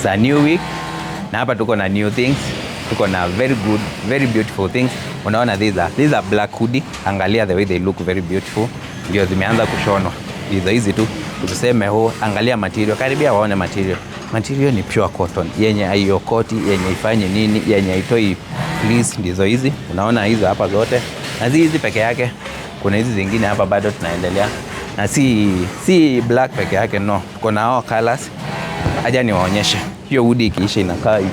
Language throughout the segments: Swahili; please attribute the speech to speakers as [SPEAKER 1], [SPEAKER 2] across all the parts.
[SPEAKER 1] It's a new week na hapa tuko na new things, tuko na very good, very beautiful things. Unaona these are black hoodie. Angalia the way they look very beautiful. Ndio zimeanza kushonwa hizi tu. Tuseme angalia material, karibia waone material. Material ni pure cotton yenye haiokoti, yenye ifanye nini, yenye haitoi fleece. Ndizo hizi unaona hizo hapa zote, na hizi peke yake. Kuna hizi zingine hapa bado tunaendelea, na si black peke yake, no, tuko na hao colors. Aja niwaonyeshe hiyo hoodie ikiisha inakaa hivi.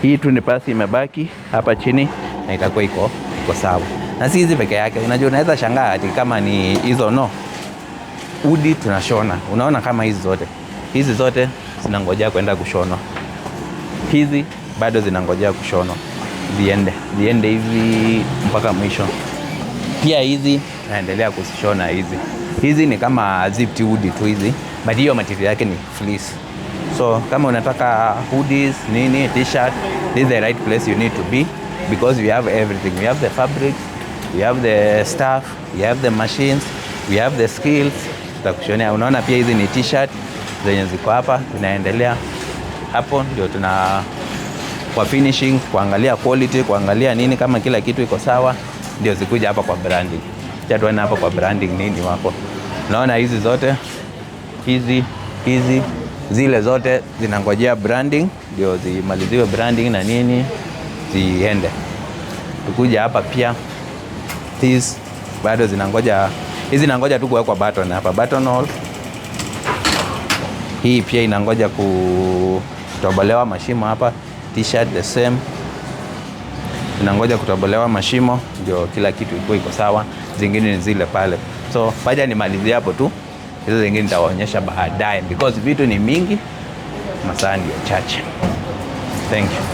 [SPEAKER 1] Hii tu ni pasi imebaki hapa chini na itakuwa iko sawa. Na si hizi peke yake, unajua unaweza shangaa ati kama ni hizo, no, hoodie tunashona. Unaona kama hizi zote zinangojea kwenda kushonwa. Hizi bado zinangojea kushonwa, ziende hivi mpaka mwisho. Pia hizi naendelea kushona hizi ni kama zipped hoodie tu hizi, but hiyo material yake ni fleece. So kama unataka hoodies nini, t-shirt, this is the right place you need to be, because we have everything. We have the fabrics, we have the staff, we have the machines, we have the skills. Tutakushonea. Unaona pia hizi ni t-shirt zenye ziko hapa, tunaendelea hapo, ndio kwa finishing, kuangalia quality, kuangalia nini, kama kila kitu iko sawa, ndio zikuja hapa kwa branding. Acha tuone hapa kwa branding nini wako. Unaona hizi zote hizi zile zote zinangojea branding, ndio zimaliziwe branding na nini ziende. Tukuja hapa pia hizi bado zinangoja tu kuwekwa button hapa, buttonhole. Hii pia inangoja kutobolewa mashimo hapa. T-shirt the same, inangoja kutobolewa mashimo ndio kila kitu iko sawa. Zingine ni zile pale. So paja nimalizie hapo tu, hizo zingine nitawaonyesha baadaye because vitu ni mingi, masaa ndio chache. Thank you.